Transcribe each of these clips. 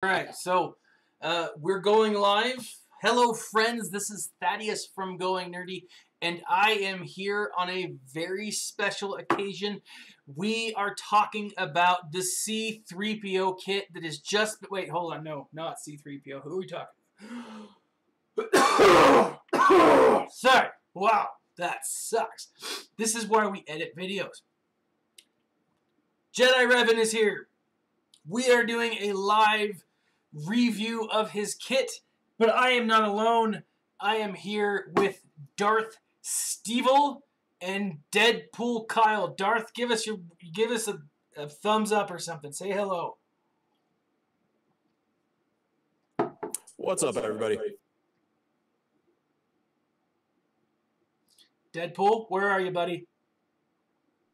All right, so we're going live. Hello, friends. This is Thaddeus from Going Nerdy, and I am here on a very special occasion. We are talking about the C-3PO kit that is just... Wait, hold on. No, not C-3PO. Who are we talking? Sorry. Wow, that sucks. This is why we edit videos. Jedi Revan is here. We are doing a live review of his kit, but I am not alone. I am here with Darth Stevel and Deadpool Kyle. Darth, give us a thumbs up or something. Say hello. What's up, everybody? Deadpool, where are you, buddy?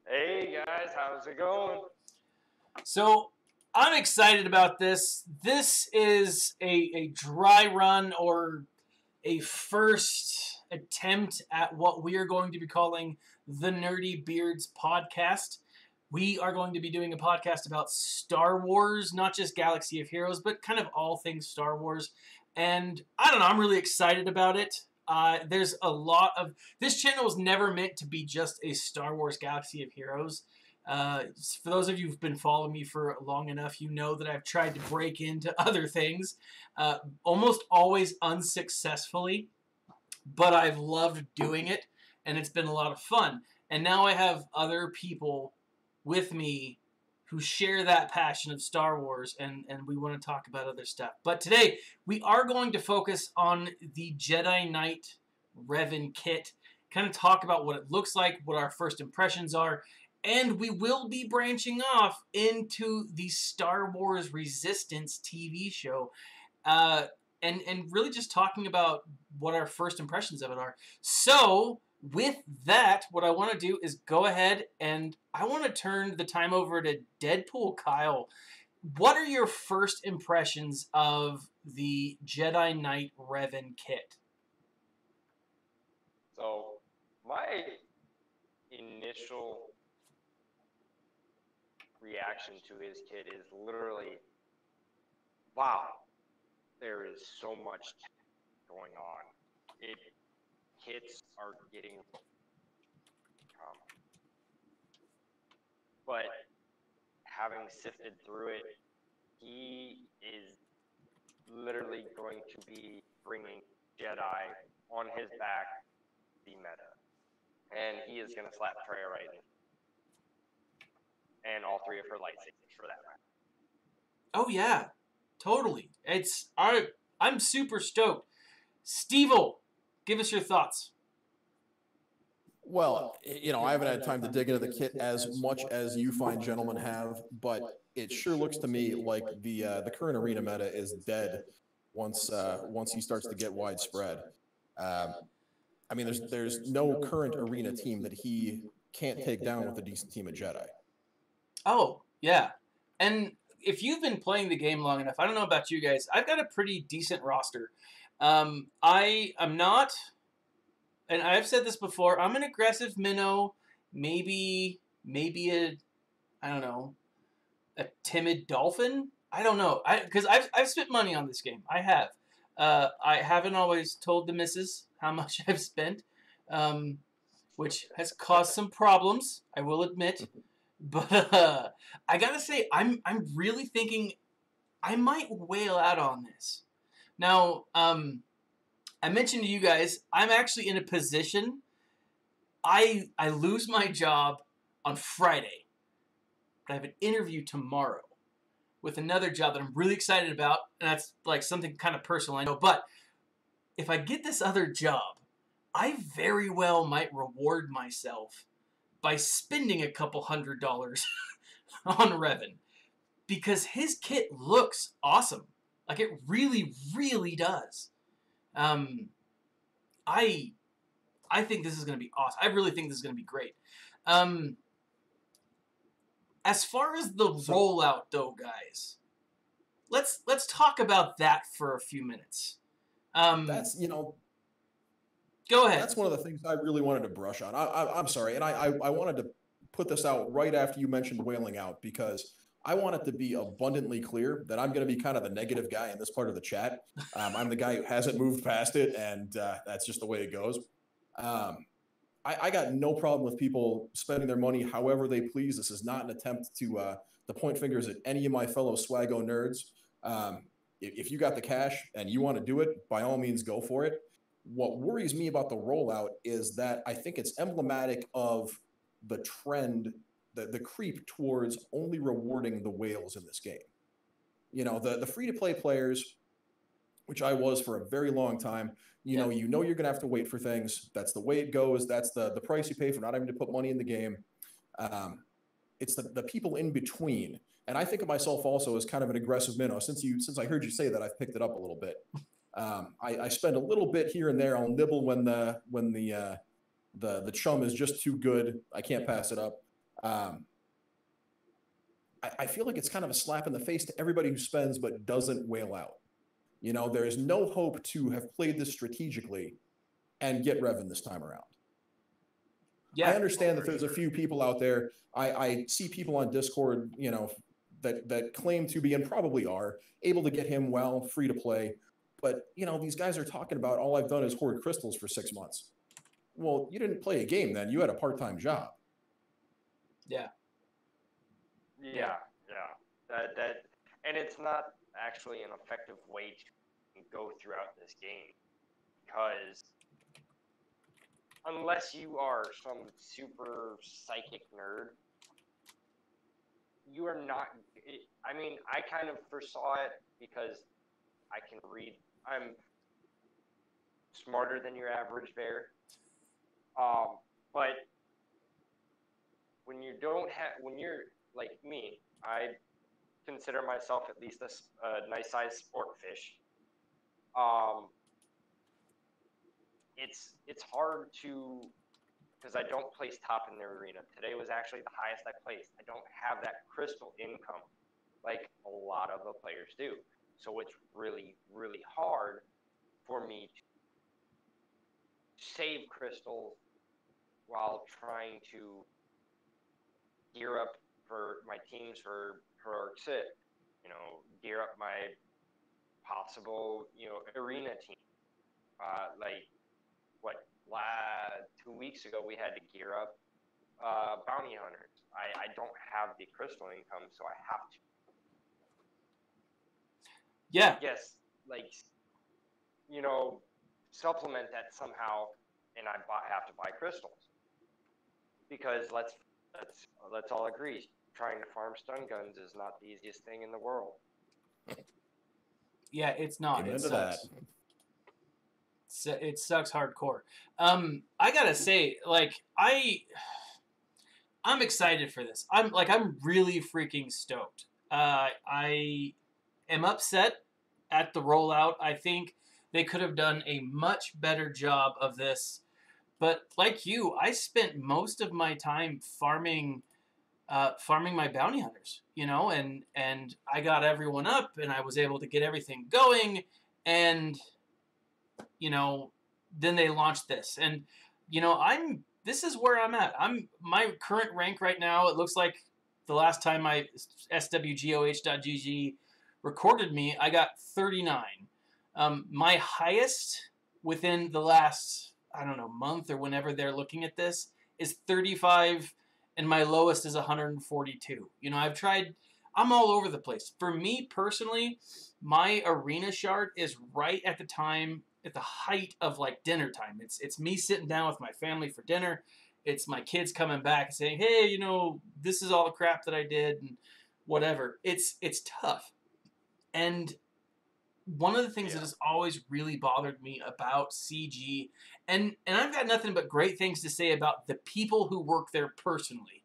Hey guys, how's it going? So I'm excited about this. This is a dry run or a first attempt at what we are going to be calling the Nerdy Beards podcast. We are going to be doing a podcast about Star Wars, not just Galaxy of Heroes, but kind of all things Star Wars. And I don't know, I'm really excited about it. There's a lot of... This channel was never meant to be just a Star Wars Galaxy of Heroes. For those of you who've been following me for long enough, you know that I've tried to break into other things, almost always unsuccessfully, but I've loved doing it, and it's been a lot of fun. And now I have other people with me who share that passion of Star Wars, and we want to talk about other stuff. But today, we are going to focus on the Jedi Knight Revan kit, kind of talk about what it looks like, what our first impressions are, and we will be branching off into the Star Wars Resistance TV show, and really just talking about what our first impressions of it are. So, with that, what I want to do is go ahead and I want to turn the time over to Deadpool Kyle. What are your first impressions of the Jedi Knight Revan kit? So, my initial reaction to his kit is literally, wow, there is so much going on. Kits are getting, but having sifted through it, he is literally going to be bringing Jedi on his back, the meta, and he is going to slap Trey right in. And all three of her lightsabers, for that matter. Oh yeah, totally. I'm super stoked. Stevel, give us your thoughts. Well, you know, I haven't had time to dig into the kit as much as you fine gentlemen have, but it sure looks to me like the current arena meta is dead once he starts to get widespread. I mean, there's no current arena team that he can't take down with a decent team of Jedi. Oh, yeah. And if you've been playing the game long enough, I don't know about you guys, I've got a pretty decent roster. I am not, and I've said this before, I'm an aggressive minnow, maybe a, I don't know, a timid dolphin? I don't know. Because I've spent money on this game. I have. I haven't always told the missus how much I've spent, which has caused some problems, I will admit. But I gotta say, I'm really thinking I might whale out on this. Now, I mentioned to you guys, I'm actually in a position, I lose my job on Friday, but I have an interview tomorrow with another job that I'm really excited about, and that's like something kind of personal, I know. But if I get this other job, I very well might reward myself by spending a couple $100 on Revan, because his kit looks awesome. Like, it really, really does. I think this is going to be awesome. I really think this is going to be great. As far as the rollout, though, guys, let's talk about that for a few minutes. That's, you know... Go ahead. That's one of the things I really wanted to brush on. I'm sorry, and I wanted to put this out right after you mentioned whaling out, because I want it to be abundantly clear that I'm going to be kind of the negative guy in this part of the chat. I'm the guy who hasn't moved past it, and that's just the way it goes. I got no problem with people spending their money however they please. This is not an attempt to point fingers at any of my fellow SWGOH nerds. If you got the cash and you want to do it, by all means, go for it. What worries me about the rollout is that I think it's emblematic of the trend, the creep towards only rewarding the whales in this game. You know, the free-to-play players, which I was for a very long time, you know you're going to have to wait for things. That's the way it goes. That's the price you pay for not having to put money in the game. It's the people in between. And I think of myself also as kind of an aggressive minnow. Since I heard you say that, I've picked it up a little bit. I spend a little bit here and there. I'll nibble when the chum is just too good. I can't pass it up. I feel like it's kind of a slap in the face to everybody who spends but doesn't whale out. You know, there is no hope to have played this strategically and get Revan this time around. Yeah, I understand that there's a few people out there. I see people on Discord, you know, that claim to be, and probably are, able to get him well, free to play. But, you know, these guys are talking about all I've done is hoard crystals for 6 months. Well, you didn't play a game then. You had a part-time job. Yeah. Yeah. And it's not actually an effective way to go throughout this game, because unless you are some super psychic nerd, you are not. I mean, I kind of foresaw it because I can read. I'm smarter than your average bear. But when you don't have, when you're like me, I consider myself at least a nice sized sport fish. It's hard to, because I don't place top in the arena. Today was actually the highest I placed. I don't have that crystal income like a lot of the players do. So it's really, really hard for me to save crystals while trying to gear up for my teams for heroic sit. You know, gear up my possible, you know, arena team. Like, what, 2 weeks ago we had to gear up bounty hunters. I don't have the crystal income, so I have to. Yeah. Yes, like, you know, supplement that somehow, and I have to buy crystals. Because let's all agree, trying to farm stun guns is not the easiest thing in the world. Yeah, it's not. Amen it to sucks. That. It sucks hardcore. I gotta say, like, I'm excited for this. I'm really freaking stoked. I am upset at the rollout. I think they could have done a much better job of this. But like you, I spent most of my time farming my bounty hunters, you know, and I got everyone up and I was able to get everything going, and, you know, then they launched this, and, you know, this is where I'm at. My current rank right now, it looks like the last time my SWGOH.GG recorded me, I got 39. My highest within the last, I don't know, month or whenever they're looking at this is 35, and my lowest is 142. You know, I'm all over the place. For me personally, my arena shard is right at the height of like dinner time. It's me sitting down with my family for dinner. It's my kids coming back and saying, hey, you know, this is all the crap that I did and whatever. It's tough. And one of the things that has always really bothered me about CG, and I've got nothing but great things to say about the people who work there personally,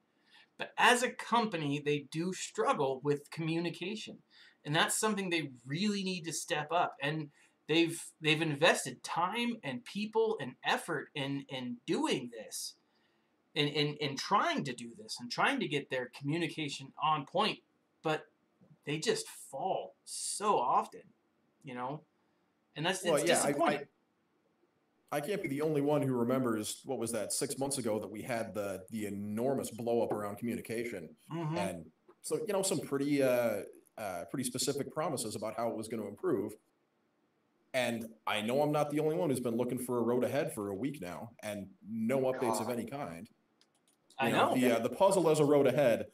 but as a company, they do struggle with communication, and that's something they really need to step up. And they've invested time and people and effort in doing this, in trying to do this, and trying to get their communication on point, but they just fall so often. You know, and it's disappointing. I can't be the only one who remembers, what was that, 6 months ago that we had the enormous blow up around communication, and some pretty pretty specific promises about how it was going to improve. And I know I'm not the only one who's been looking for a road ahead for a week now, and no updates of any kind. I know. The puzzle as a road ahead.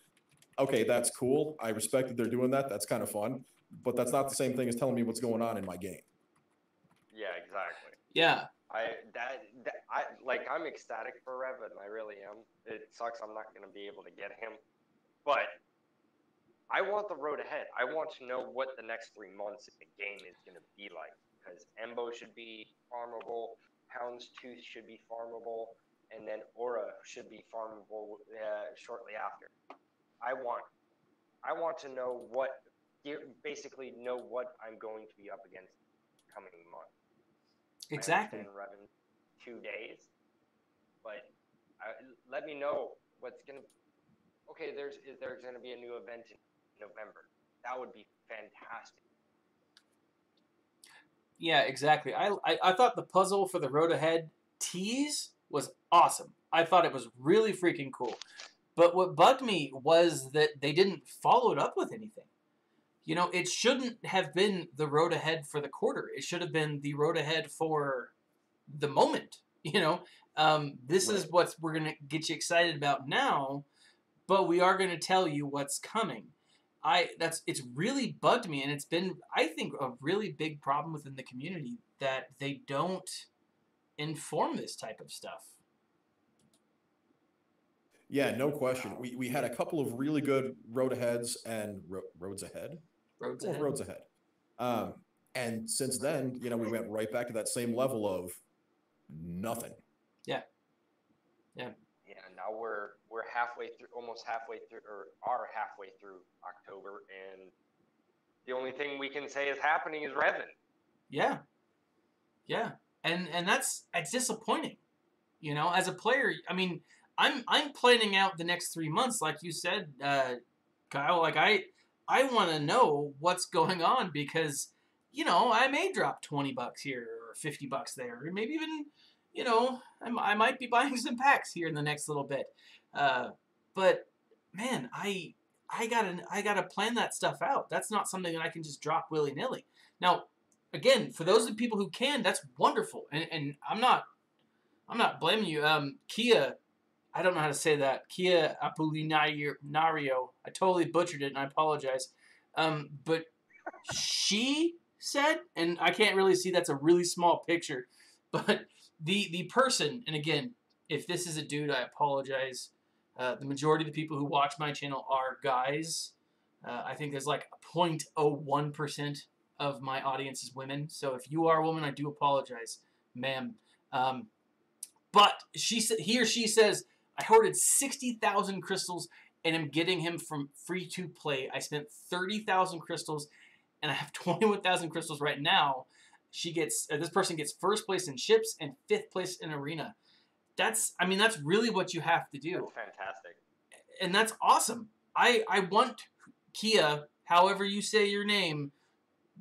Okay, that's cool. I respect that they're doing that. That's kind of fun, but that's not the same thing as telling me what's going on in my game. Yeah, exactly. Yeah. I'm ecstatic for Revan. I really am. It sucks I'm not going to be able to get him, but I want the road ahead. I want to know what the next 3 months in the game is going to be like, because Embo should be farmable, Houndstooth should be farmable, and then Aura should be farmable shortly after. I want to know basically know what I'm going to be up against coming month. Exactly. I understand Revan 2 days, but let me know what's going to. Okay, is there going to be a new event in November? That would be fantastic. Yeah, exactly. I thought the puzzle for the road ahead tease was awesome. I thought it was really freaking cool. But what bugged me was that they didn't follow it up with anything. It shouldn't have been the road ahead for the quarter. It should have been the road ahead for the moment. This is what we're going to get you excited about now, but we are going to tell you what's coming. It's really bugged me, and it's been, I think, a really big problem within the community that they don't inform this type of stuff. Yeah, no question. We had a couple of really good road aheads and roads ahead. Roads ahead. And since then, we went right back to that same level of nothing. Yeah. Now we're halfway through, almost halfway through, or are halfway through October, and the only thing we can say is happening is Revan. Yeah. And it's disappointing. As a player, I mean, I'm planning out the next 3 months, like you said, Kyle. Like I want to know what's going on, because I may drop $20 here or $50 there, or maybe even I might be buying some packs here in the next little bit. But man, I gotta plan that stuff out. That's not something that I can just drop willy nilly. Now, again, for those of the people who can, that's wonderful, and I'm not blaming you. Kia. I don't know how to say that. Kia Apolinario. I totally butchered it, and I apologize. But she said, and I can't really see, that's a really small picture, but the person, and again, if this is a dude, I apologize. The majority of the people who watch my channel are guys. I think there's like 0.01% of my audience is women. So if you are a woman, I do apologize, ma'am. But he or she says, I hoarded 60,000 crystals and am getting him from free to play. I spent 30,000 crystals and I have 21,000 crystals right now. This person gets first place in ships and 5th place in arena. That's really what you have to do. That's fantastic. And that's awesome. I want Kia, however you say your name,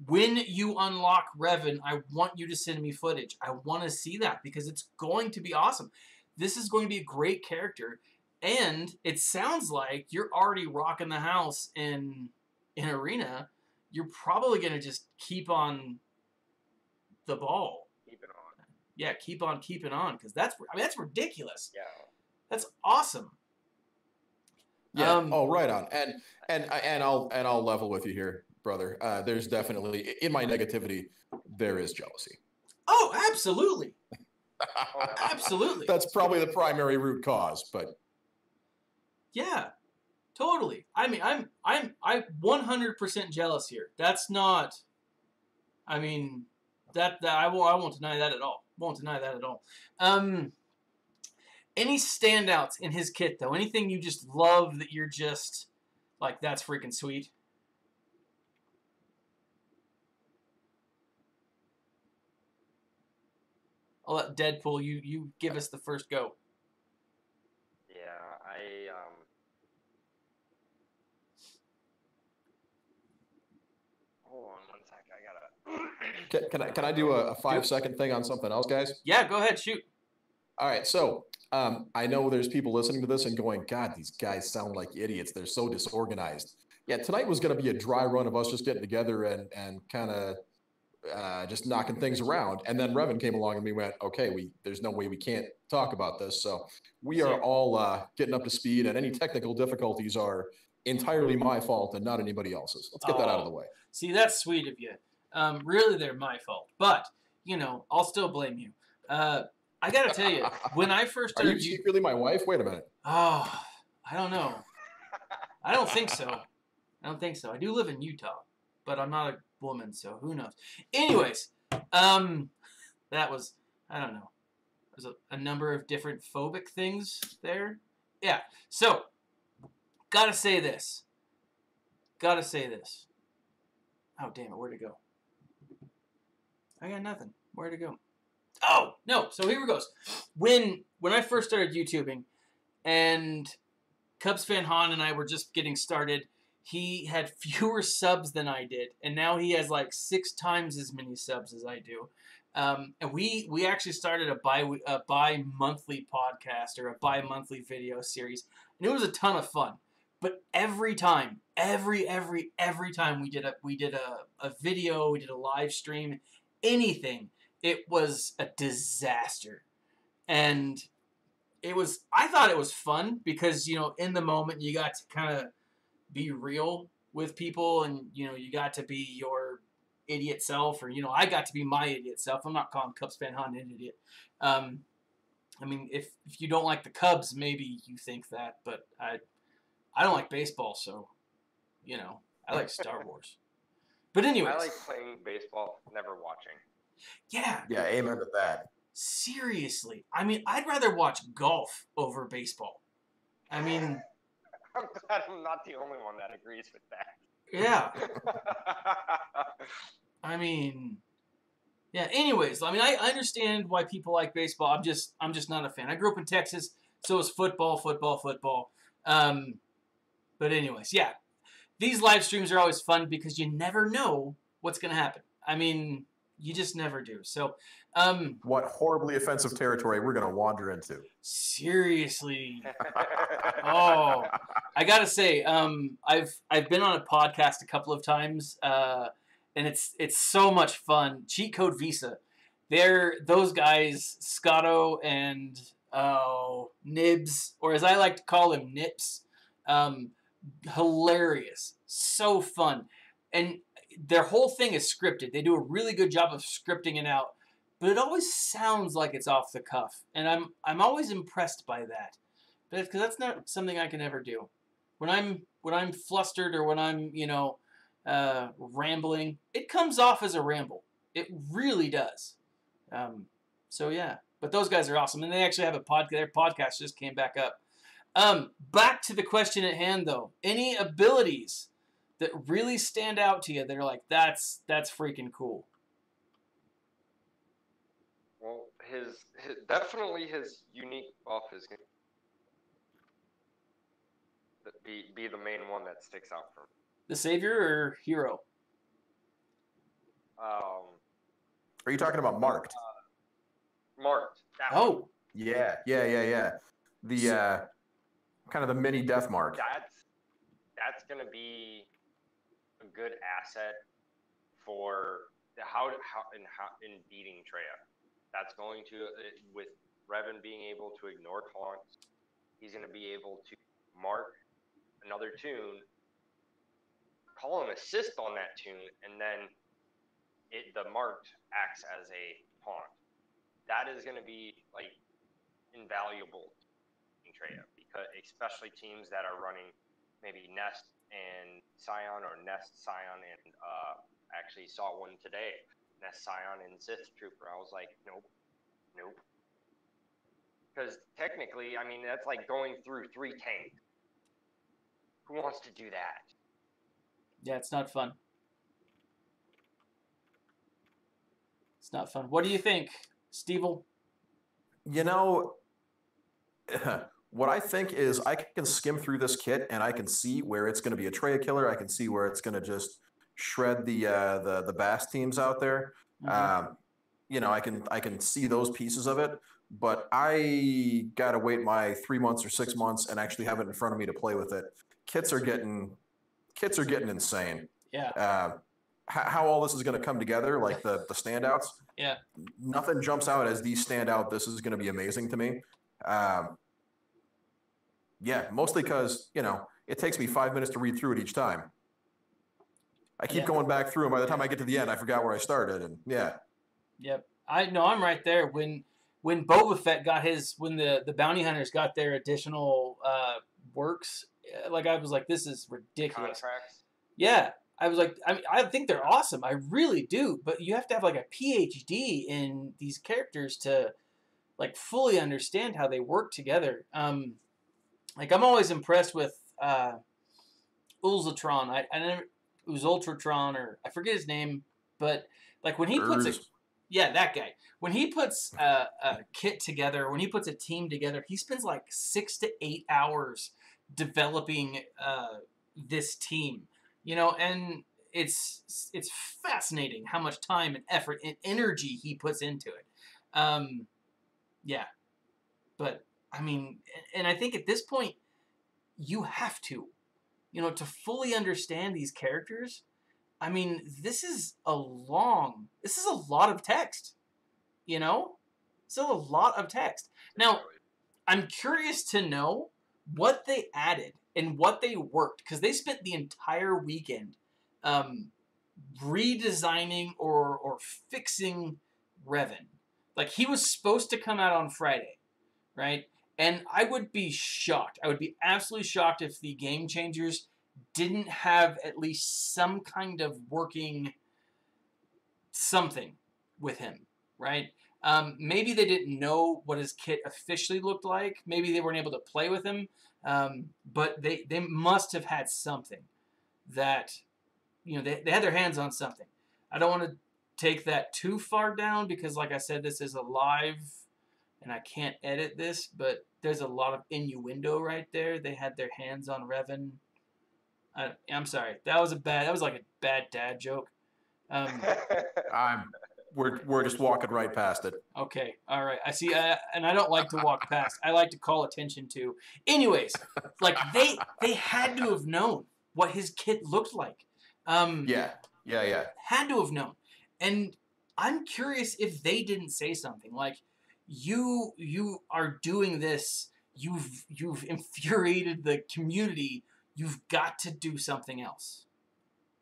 when you unlock Revan, I want you to send me footage. I want to see that, because it's going to be awesome. This is going to be a great character, and it sounds like you're already rocking the house in arena. You're probably going to just keep on the ball. Keep it on. Yeah, keep on keeping on, because that's ridiculous. Yeah. That's awesome. Yeah. Right on. And I'll level with you here, brother. There's definitely, in my negativity, there is jealousy. Oh, absolutely. Absolutely. That's probably the primary root cause, but yeah, totally. I mean, I'm 100% jealous here. That's not, I mean, that I won't deny that at all. Won't deny that at all. Any standouts in his kit though? Anything you just love that you're just like, that's freaking sweet? I'll let Deadpool, you give us the first go. Yeah, hold on one sec. can I do a 5-second thing on something else, guys? Yeah, go ahead, shoot. All right, so I know there's people listening to this and going, God, these guys sound like idiots. They're so disorganized. Yeah, tonight was going to be a dry run of us just getting together and kind of just knocking things around. And then Revan came along and we went, okay, there's no way we can't talk about this. So we are all getting up to speed, and any technical difficulties are entirely my fault and not anybody else's. Let's get that out of the way. See, that's sweet of you. Really, they're my fault. But, I'll still blame you. I got to tell you, when I first started... Are you secretly my wife? Wait a minute. Oh, I don't know. I don't think so. I do live in Utah, but I'm not a woman, so who knows. Anyways, that was, I don't know. There's a number of different phobic things there. Yeah, so, gotta say this. Oh, damn it, where'd it go? I got nothing. Where'd it go? Oh, no, so here it goes. When I first started YouTubing, and Cubs fan Han and I were just getting started, he had fewer subs than I did, and now he has like 6 times as many subs as I do. And we actually started a bi-monthly podcast, or a bi-monthly video series, and it was a ton of fun. But every time we did a video, we did a live stream, anything, it was a disaster. And I thought it was fun because, in the moment you got to kind of be real with people, and, you got to be your idiot self, or, I got to be my idiot self. I'm not calling Cubs fan Han an idiot. I mean, if you don't like the Cubs, maybe you think that, but I don't like baseball, so, I like Star Wars. But anyways. I like playing baseball, never watching. Yeah. Yeah, amen to that. Seriously. I mean, I'd rather watch golf over baseball. I mean... I'm glad I'm not the only one that agrees with that. Yeah. I mean... Yeah, anyways, I mean, I understand why people like baseball. I'm just not a fan. I grew up in Texas, so it's football. But anyways, yeah. These live streams are always fun because you never know what's going to happen. I mean, you just never do. So, what horribly offensive territory we're going to wander into. Seriously. Oh, I got to say, I've been on a podcast a couple of times, and it's so much fun. Cheat Code Visa. Those guys, Scotto and Nibs, or as I like to call him, Nips. Hilarious, so fun, and their whole thing is scripted. They do a really good job of scripting it out, but it always sounds like it's off the cuff, and I'm always impressed by that. But because that's not something I can ever do. When I'm flustered, or when I'm rambling, it comes off as a ramble. It really does. So yeah, but those guys are awesome, and they actually have a podcast. Their podcast just came back up. Back to the question at hand, though. Any abilities that really stand out to you that are like, that's freaking cool? Well, his definitely his unique buff is going to be the main one that sticks out for me. The Savior or Hero? Are you talking about Marked? Marked. Oh. Yeah. The kind of the mini death mark. That's going to be a good asset for how in beating Treya. That's going to, with Revan being able to ignore taunts, he's going to be able to mark another tune, call an assist on that tune, and then the marked acts as a taunt. That is going to be like invaluable in Treya, because especially teams that are running maybe Nest and Scion, or Nest, Scion, and actually saw one today, Nest, Scion, and Sith Trooper. I was like, nope. Because technically, I mean, that's like going through 3 tanks. Who wants to do that? Yeah, it's not fun. It's not fun. What do you think, Stevel? What I think is I can skim through this kit and I can see where it's going to be a Treya killer. I can see where it's going to just shred the Bass teams out there. Mm-hmm. I can see those pieces of it. but I gotta wait my 3 months or 6 months and actually have it in front of me to play with it. Kits are getting insane. Yeah. How all this is going to come together, like the standouts. Yeah. Nothing jumps out as these stand out. This is going to be amazing to me. Yeah, mostly because, it takes me 5 minutes to read through it each time. I keep going back through, and by the time I get to the end, I forgot where I started, and yeah. Yep. I'm right there. When Boba Fett got when the bounty hunters got their additional works, like I was like, this is ridiculous. Contracts. Yeah. I was like, I think they're awesome. I really do. But you have to have like a PhD in these characters to like fully understand how they work together. Like I'm always impressed with Ulzatron. I never, it was Ultratron, or I forget his name, but like when he puts that guy. When he puts a kit together, when he puts a team together, he spends like 6 to 8 hours developing this team. And it's fascinating how much time and effort and energy he puts into it. Yeah. But, I mean, and I think at this point, you have to. To fully understand these characters, I mean, this is a lot of text. It's a lot of text. Now, I'm curious to know what they added and what they worked, because they spent the entire weekend redesigning or fixing Revan. Like, he was supposed to come out on Friday, right? And I would be shocked. I would be absolutely shocked if the Game Changers didn't have at least some kind of working something with him, right? Maybe they didn't know what his kit officially looked like. Maybe they weren't able to play with him. But they must have had something that, they had their hands on something. I don't want to take that too far down because, like I said, this is a live and I can't edit this, but there's a lot of innuendo right there. They had their hands on Revan. I'm sorry. That was like a bad dad joke. We're just walking right past it. Okay, all right. I see, and I don't like to walk past. I like to call attention to. Anyways, like they had to have known what his kit looked like. Yeah. Had to have known, and I'm curious if they didn't say something like, "You are doing this. You've infuriated the community. You've got to do something else.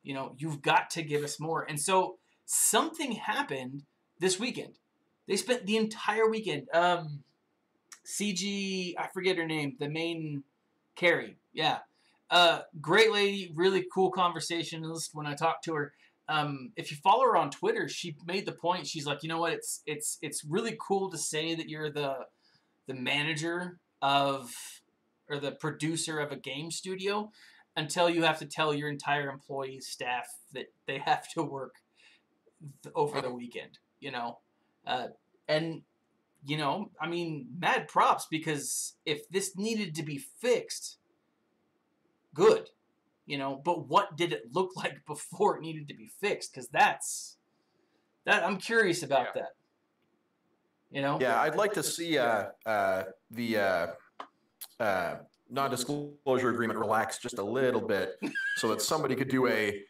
You've got to give us more." And so something happened this weekend. They spent the entire weekend. CG, I forget her name, the main Carrie. Yeah. Great lady, really cool conversationalist when I talked to her. If you follow her on Twitter, she made the point. She's like, you know what? It's really cool to say that you're the manager of, or the producer of a game studio, until you have to tell your entire employee staff that they have to work over the weekend, and, I mean, mad props, because if this needed to be fixed, good, but what did it look like before it needed to be fixed? Because I'm curious about that, Yeah, I'd like to see the non-disclosure agreement relax just a little bit so that somebody could do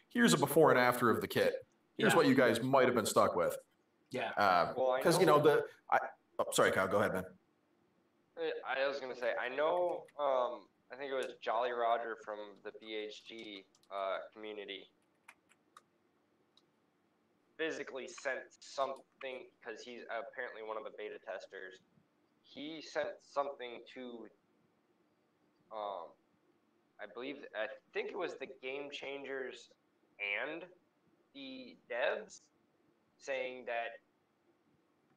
here's a before and after of the kit. Here's what you guys might have been stuck with. Yeah. Because, sorry, Kyle, go ahead, man. I was going to say, I know, I think it was Jolly Roger from the BHG community physically sent something, because he's apparently one of the beta testers. He sent something to, I think it was the Game Changers and the devs, saying that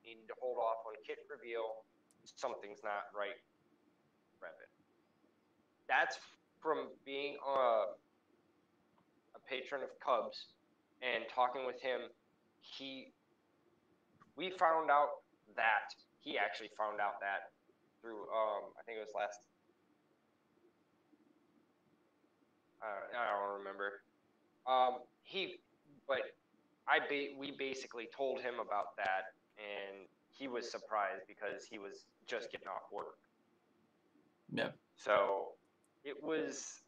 you need to hold off on kit reveal. Something's not right, Revan. That's from being a patron of Cubs and talking with him. We found out that he actually found out that through I think it was last. I don't remember. We basically told him about that, and he was surprised because he was just getting off work. Yeah. So it was.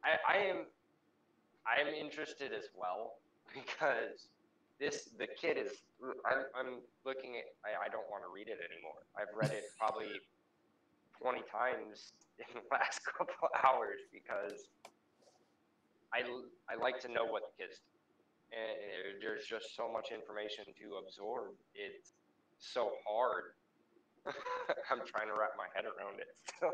I am interested as well because the kid is. I'm looking at. I don't want to read it anymore. I've read it probably 20 times in the last couple of hours because I like to know what the kids do. And there's just so much information to absorb. It's so hard. I'm trying to wrap my head around it still.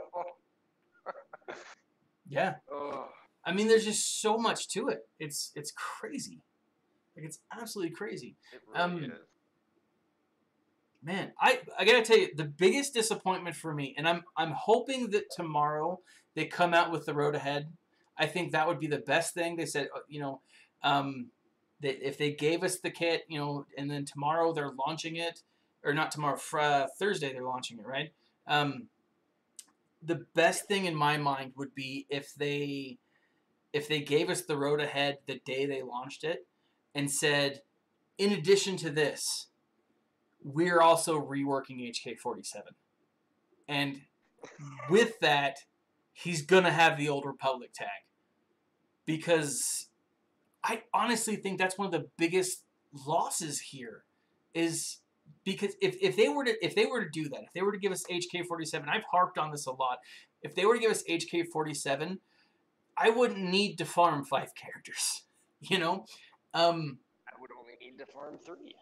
Yeah. Oh, I mean, there's just so much to it. It's crazy. Like, it's absolutely crazy. it really is. Man, I gotta tell you, the biggest disappointment for me, and I'm hoping that tomorrow they come out with the road ahead. I think that would be the best thing. They said, that if they gave us the kit, and then tomorrow they're launching it, or not tomorrow, Thursday they're launching it, right? The best thing in my mind would be if they gave us the road ahead the day they launched it, and said, in addition to this, we're also reworking HK-47. And with that, he's going to have the Old Republic tag. Because I honestly think that's one of the biggest losses here. Is because if they were to do that, if they were to give us HK-47, I've harped on this a lot. If they were to give us HK-47, I wouldn't need to farm 5 characters. I would only need to farm 3.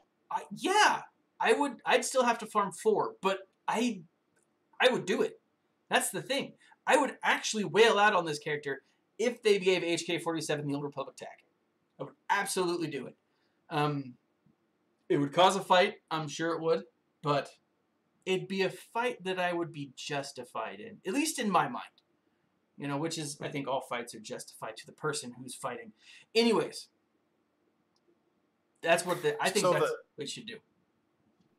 I'd still have to farm 4, but I would do it. That's the thing. I would actually wail out on this character if they gave HK-47 the Old Republic tag. I would absolutely do it. It would cause a fight, I'm sure it would, but it'd be a fight that I would be justified in, at least in my mind. Which is, I think all fights are justified to the person who's fighting. Anyways, that's what I think that's what we should do.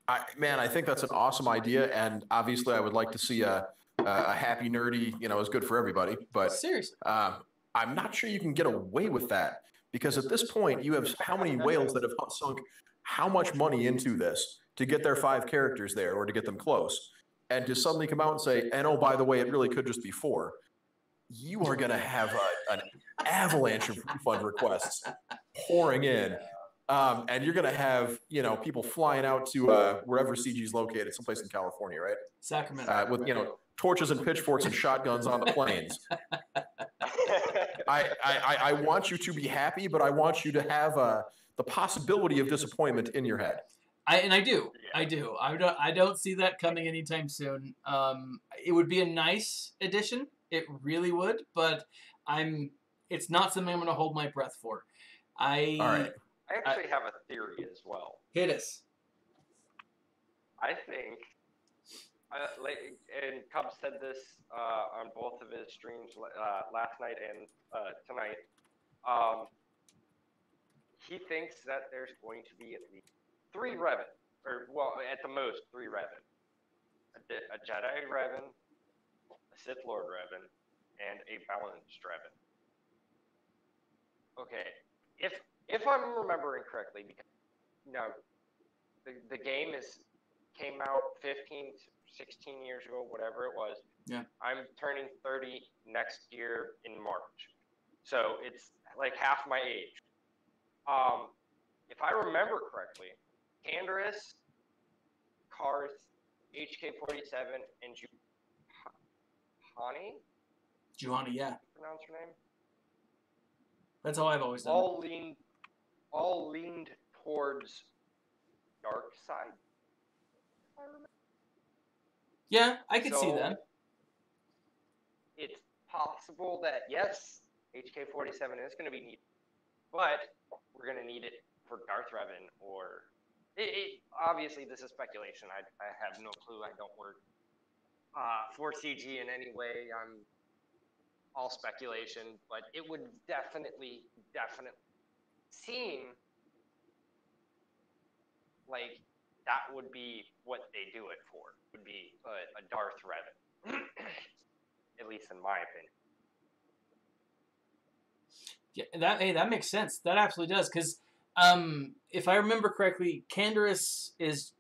I think that's an awesome idea, and obviously I would like to see a happy nerdy, is good for everybody. But seriously, I'm not sure you can get away with that because at this point you have how many whales that have sunk how much money into this to get their 5 characters there or to get them close, and to suddenly come out and say, and oh, by the way, it really could just be 4. You are going to have an avalanche of refund requests pouring in. And you're going to have, people flying out to wherever CG is located, someplace in California, right? Sacramento. With, torches and pitchforks and shotguns on the planes. I want you to be happy, but I want you to have the possibility of disappointment in your head. I do. I don't see that coming anytime soon. It would be a nice addition. It really would, but it's not something I'm going to hold my breath for. All right. I actually have a theory as well. Hit us. I think, and Cub said this on both of his streams last night and tonight. He thinks that there's going to be at least 3 Revan, or at the most 3 Revan. A Jedi Revan, a Sith Lord Revan, and a balanced Revan. Okay, if I'm remembering correctly, because the game came out 15, 16 years ago, whatever it was. Yeah. I'm turning 30 next year in March, so it's like half my age. If I remember correctly, Canderous, Karth, HK-47, and Juhani, yeah. Pronounce her name? That's how I've always done it. All leaned towards dark side. If I remember. Yeah, I could see that. It's possible that yes, HK-47 is going to be needed, but we're going to need it for Darth Revan or. Obviously, this is speculation. I have no clue. I don't work for CG in any way. I'm all speculation, but it would definitely seem like that would be what they do it for. Would be a Darth Revan, at least in my opinion. Yeah, that makes sense. That absolutely does, because if I remember correctly, Canderous is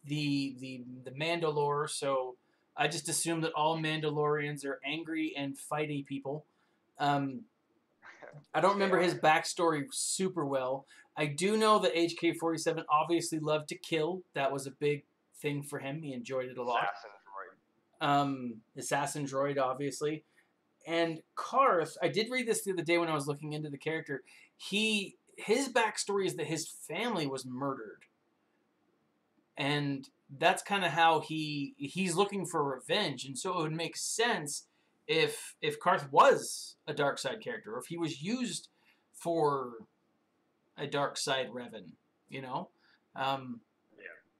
the Mandalore, so I just assume that all Mandalorians are angry and fighty people. I don't remember his backstory super well. I do know that HK-47 obviously loved to kill. That was a big thing for him. He enjoyed it a lot. Assassin droid, obviously. And Karth, I did read this the other day when I was looking into the character. His backstory is that his family was murdered. And that's kind of how he's looking for revenge. And so it would make sense if Karth was a dark side character, or if he was used for a dark side Revan, you know?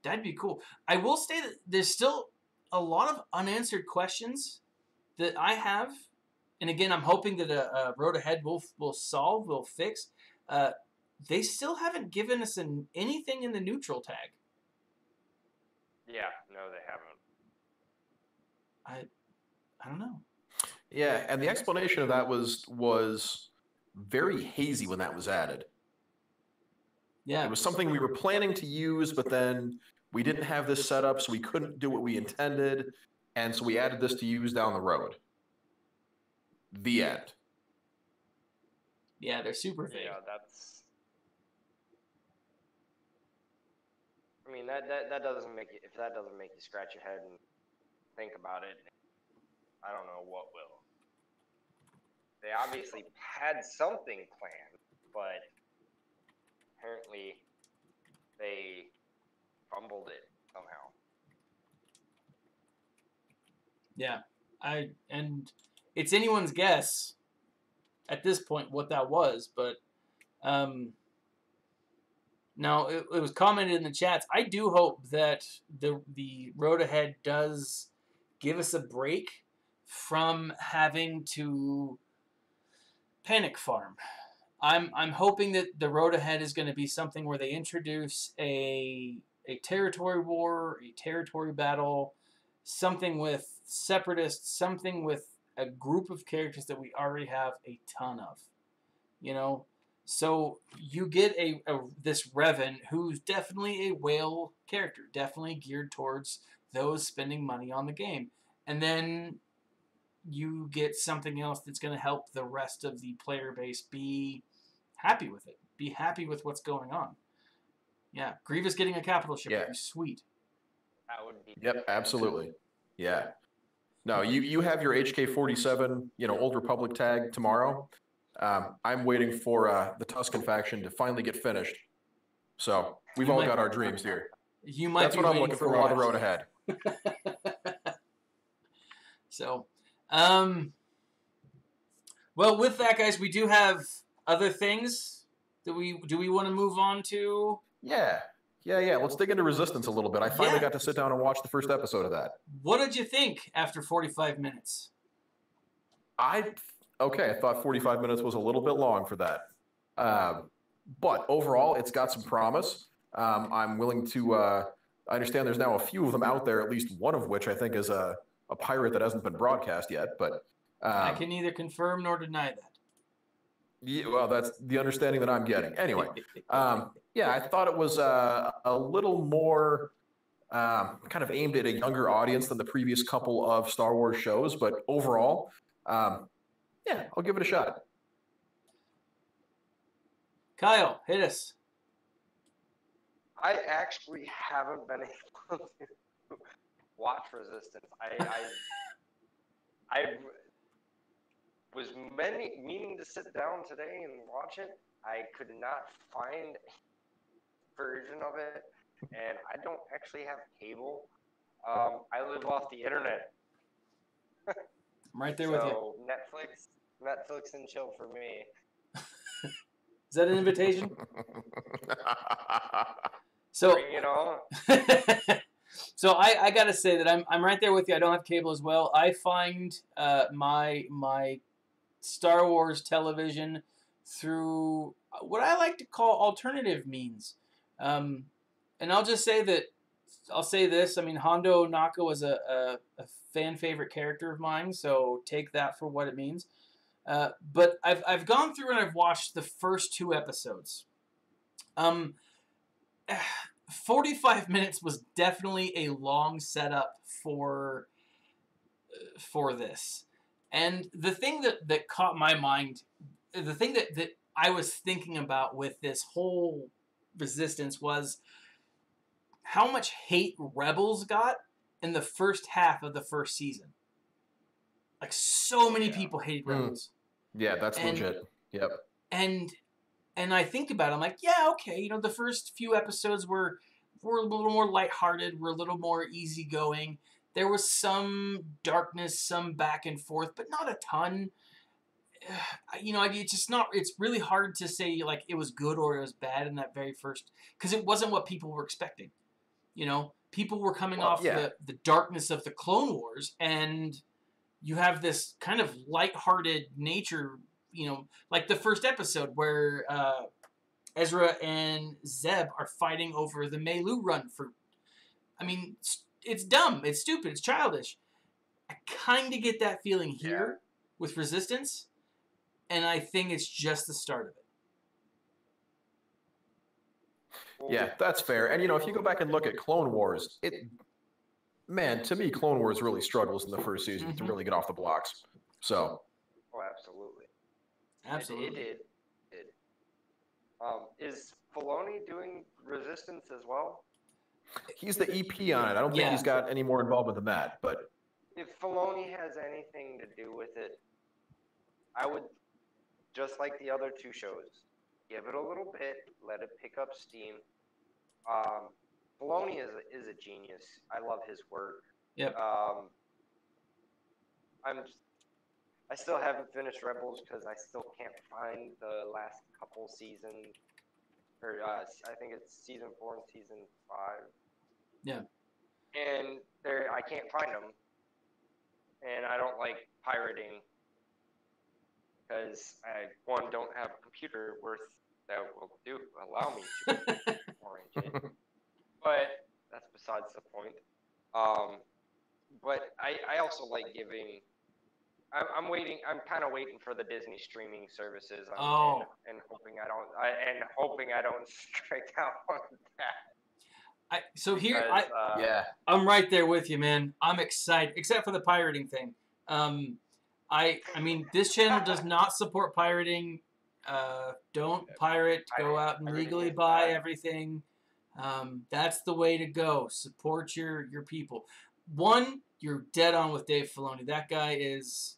That'd be cool. I will say that there's still a lot of unanswered questions that I have. And again, I'm hoping that a Road Ahead will fix. They still haven't given us anything in the neutral tag. Yeah, no, they haven't. I don't know. Yeah, and the explanation of that was very hazy when that was added. Yeah. It was something we were planning to use, but then we didn't have this set up, so we couldn't do what we intended, and so we added this to use down the road. The end. Yeah, they're super vague. Yeah, that's... I mean, that doesn't make you... If that doesn't make you scratch your head and think about it, I don't know what will. They obviously had something planned, but apparently they fumbled it somehow. Yeah, and it's anyone's guess at this point what that was, but now it was commented in the chats. I do hope that the Road Ahead does give us a break from having to panic farm. I'm hoping that the Road Ahead is going to be something where they introduce a territory war, a territory battle, something with separatists, something with a group of characters that we already have a ton of, you know. So you get this Revan who's definitely a whale character, definitely geared towards those spending money on the game, and then you get something else that's going to help the rest of the player base be happy with it, be happy with what's going on. Yeah, Grievous getting a capital ship would be sweet. That would be... Yep, absolutely. Yeah. No, you have your HK-47, Old Republic tag tomorrow. I'm waiting for the Tusken faction to finally get finished. So we've all got our dreams here. That's what I'm looking for on the Road Ahead. So, well, with that, guys, we do have other things that do we want to move on to? Yeah. Let's dig into Resistance a little bit. I finally got to sit down and watch the first episode of that. What did you think after 45 minutes? I thought 45 minutes was a little bit long for that. But overall, it's got some promise. I'm willing to... I understand there's now a few of them out there, at least one of which I think is a pirate that hasn't been broadcast yet. But I can neither confirm nor deny that. Yeah, well, that's the understanding that I'm getting. Anyway, I thought it was a little more kind of aimed at a younger audience than the previous couple of Star Wars shows. But overall, I'll give it a shot. Kyle, hit us. I actually haven't been able to watch Resistance. I was meaning to sit down today and watch it. I could not find a version of it, and I don't actually have cable. I live off the internet. I'm right there with you. So Netflix and chill for me. Is that an invitation? So, Bring it on. So I gotta say that I'm right there with you. I don't have cable as well. I find my Star Wars television through what I like to call alternative means. And I'll just say that I'll say this. I mean, Hondo Ohnaka was a fan favorite character of mine, so take that for what it means. But I've gone through and I've watched the first 2 episodes. 45 minutes was definitely a long setup for this. And the thing that caught my mind, the thing that I was thinking about with this whole Resistance was how much hate Rebels got in the first half of the first season. Like, so many people hated Rebels. Yeah, that's legit. Yep. And I think about it, I'm like, yeah, okay, you know, the first few episodes were a little more lighthearted, were a little more easygoing. There was some darkness, some back and forth, but not a ton. You know, it's just not, it's really hard to say, like, it was good or it was bad in that very first, because it wasn't what people were expecting. You know, people were coming off the darkness of the Clone Wars, and you have this kind of lighthearted nature, you know, like the first episode where Ezra and Zeb are fighting over the Melu run for, I mean, it's dumb, it's stupid, it's childish. I kind of get that feeling here with Resistance, and I think it's just the start of it. Yeah, that's fair. And, you know, if you go back and look at Clone Wars, man, to me, Clone Wars really struggles in the first season to really get off the blocks. So. Oh, absolutely. Absolutely. It did. Is Filoni doing Resistance as well? He's the EP on it. I don't think he's got any more involvement than that. But if Filoni has anything to do with it, I would, just like the other two shows, give it a little bit, let it pick up steam. Filoni is a genius. I love his work. Yep. I still haven't finished Rebels because I still can't find the last couple seasons. Or I think it's season 4 and season 5. Yeah. And I can't find them. And I don't like pirating because I, one, don't have a computer that will allow me to orange it. But that's besides the point. But I also like giving. I'm waiting. I'm kind of waiting for the Disney streaming services. And hoping I don't strike out on that. I'm right there with you, man. I'm excited, except for the pirating thing. I mean, this channel does not support pirating. Don't pirate. Go out and legally buy everything. That's the way to go. Support your people. One, you're dead on with Dave Filoni. That guy's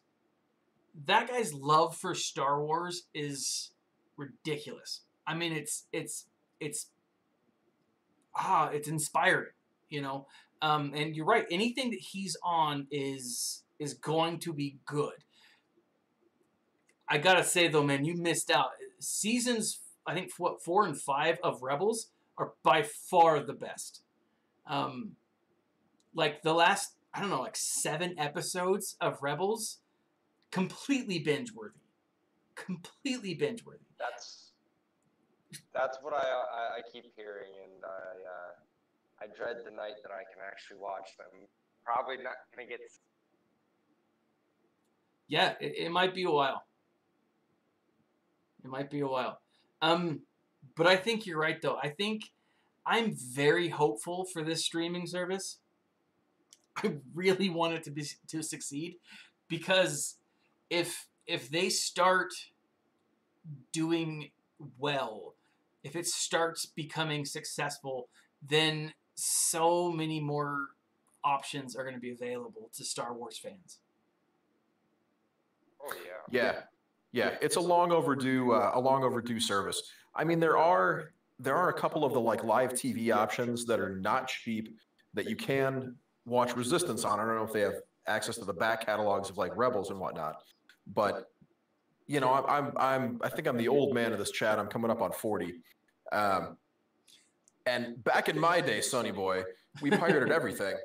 love for Star Wars is ridiculous. I mean, it's inspiring, you know. And you're right. Anything that he's on is going to be good. I gotta say though, man, you missed out. Seasons, I think 4 and 5 of Rebels are by far the best. Like the last, I don't know, like 7 episodes of Rebels, completely binge worthy. Completely binge worthy. That's what I keep hearing, and I dread the night that I can actually watch them. Probably not gonna get. Yeah, it might be a while. It might be a while. But I think you're right, though. I think I'm very hopeful for this streaming service. I really want it to succeed, because if they start doing well, if it starts becoming successful, then so many more options are going to be available to Star Wars fans. Oh yeah. Yeah. It's a long overdue service. I mean, there are a couple of the like live TV options that are not cheap that you can watch Resistance on. I don't know if they have access to the back catalogs of like Rebels and whatnot, but you know, I think I'm the old man of this chat. I'm coming up on 40. And back in my day, Sonny boy, we pirated everything.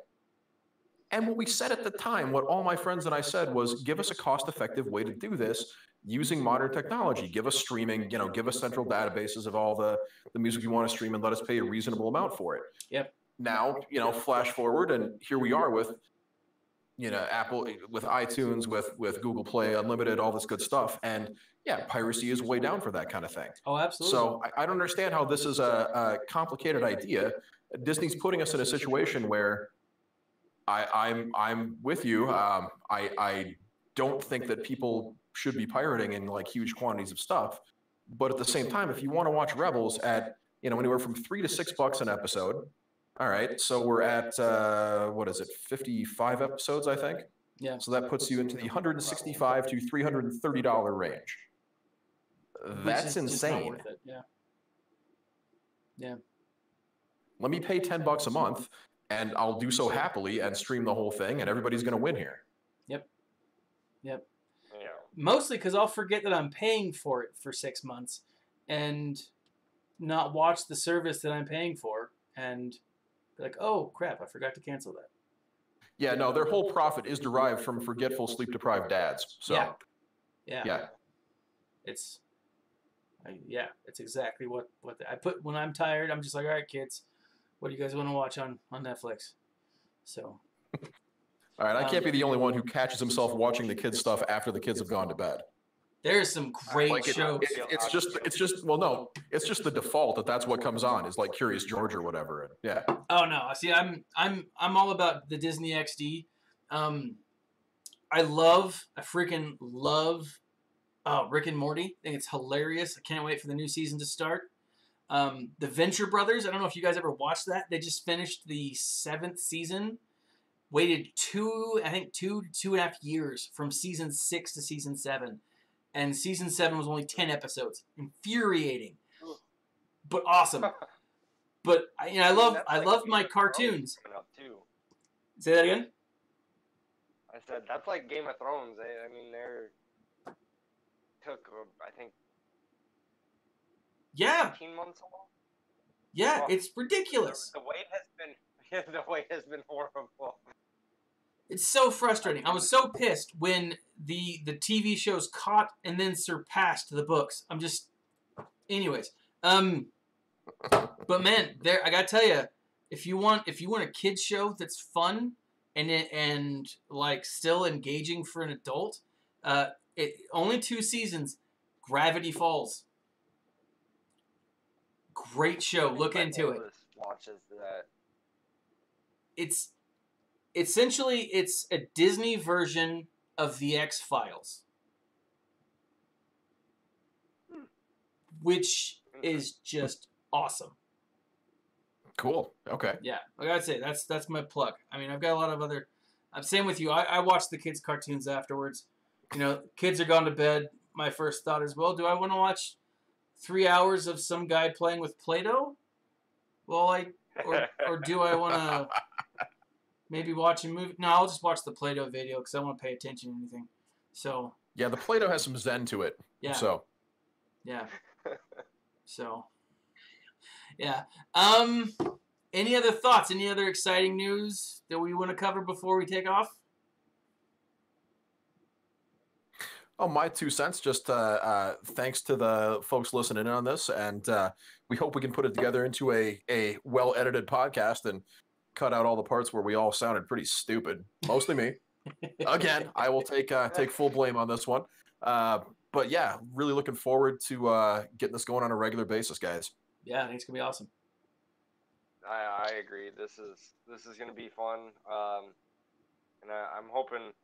And what we said at the time, what all my friends and I said was, give us a cost-effective way to do this using modern technology. Give us streaming, you know, give us central databases of all the music you want to stream and let us pay a reasonable amount for it. Yep. Now, you know, flash forward, and here we are with, you know, Apple, with iTunes, with Google Play Unlimited, all this good stuff. And yeah, piracy is way down for that kind of thing. Oh, absolutely. So I don't understand how this is a complicated idea Disney's putting us in a situation where I'm with you. I don't think that people should be pirating in like huge quantities of stuff, but at the same time, if you want to watch Rebels at anywhere from $3 to $6 an episode, all right, so we're at what is it, 55 episodes, I think. Yeah. So that puts you into the $165 to $330 range. That's insane. Yeah. Yeah. Let me pay $10 a month, and I'll do so happily and stream the whole thing, and everybody's going to win here. Yep. Yep. Yeah. Mostly because I'll forget that I'm paying for it for 6 months and not watch the service that I'm paying for and be like, oh, crap, I forgot to cancel that. Yeah, no, their whole profit is derived from forgetful, sleep-deprived dads. So, yeah. It's exactly what I put when I'm tired. I'm just like, all right, kids, what do you guys want to watch on Netflix? So. All right, I can't be the only one who catches himself watching the kids' stuff after the kids have gone to bed. There's some great shows. It's just the default that's what comes on is like Curious George or whatever. Yeah. Oh no, see, I'm all about the Disney XD. I freaking love Rick and Morty. I think it's hilarious. I can't wait for the new season to start. The Venture Brothers. I don't know if you guys ever watched that. They just finished the 7th season. Waited 2.5 years from season 6 to season 7. And season 7 was only 10 episodes. Infuriating. But awesome. But I love my cartoons. Say that again? I said that's like Game of Thrones. They're took I think 18 months long. Yeah, it's ridiculous. The wait has been horrible. It's so frustrating. I was so pissed when the TV shows caught and then surpassed the books. Anyways. But man, I gotta tell you, if you want a kids show that's fun and like still engaging for an adult, only 2 seasons. Gravity Falls. Great show. Look into it. Watches that. It's essentially a Disney version of the X-Files, which is just awesome. Cool. Okay. Yeah, I gotta say that's my plug. I've got a lot of other. I'm same with you. I watch the kids' cartoons afterwards. Kids are gone to bed. My first thought is, well, do I want to watch 3 hours of some guy playing with Play-Doh? Well, or do I want to maybe watch a movie? No, I'll just watch the Play-Doh video because I don't want to pay attention to anything. So. Yeah, the Play-Doh has some zen to it. Yeah. So. Yeah. So. Yeah. Any other thoughts? Any other exciting news that we want to cover before we take off? Oh, my 2 cents. Just thanks to the folks listening in on this, and we hope we can put it together into a well-edited podcast and cut out all the parts where we all sounded pretty stupid. Mostly me. Again, I will take full blame on this one. But yeah, really looking forward to getting this going on a regular basis, guys. Yeah, I think it's gonna be awesome. I agree. This is gonna be fun, and I'm hoping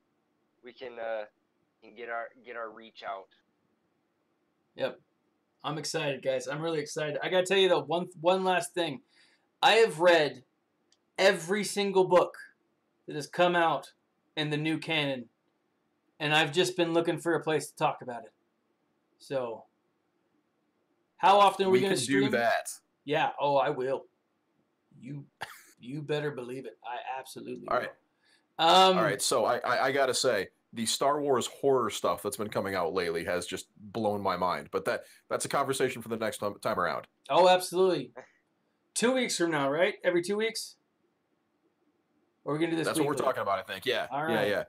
we can get our reach out. Yep, I'm excited, guys. I'm really excited. I gotta tell you though, one last thing. I have read every single book that has come out in the new canon, and I've just been looking for a place to talk about it. So, how often are we going to stream? We can do that. Yeah. Oh, I will. You better believe it. I absolutely will. All right. All right. So I gotta say, the Star Wars horror stuff that's been coming out lately has just blown my mind. But that's a conversation for the next time around. Oh, absolutely. 2 weeks from now, right? Every 2 weeks? Or are we going to do this That's weekly? what we're talking about, I think. Yeah. All right. Yeah.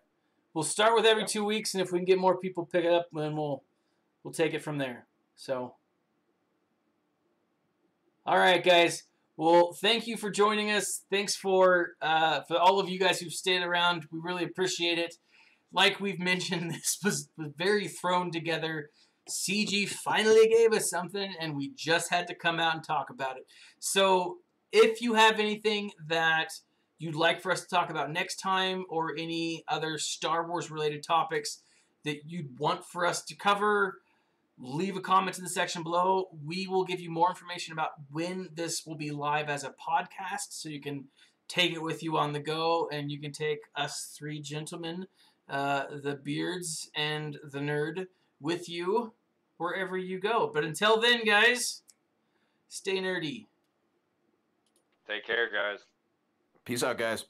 We'll start with every 2 weeks, and if we can get more people pick it up, then we'll take it from there. So, all right, guys. Well, thank you for joining us. Thanks for all of you guys who've stayed around. We really appreciate it. Like we've mentioned, this was very thrown together. CG finally gave us something, and we just had to come out and talk about it. So If you have anything that you'd like for us to talk about next time, or any other Star Wars related topics that you'd want for us to cover, leave a comment in the section below. We will give you more information about when this will be live as a podcast, so you can take it with you on the go, and you can take us three gentlemen, the beards and the nerd, with you wherever you go. But until then, guys, stay nerdy. Take care, guys. Peace out, guys.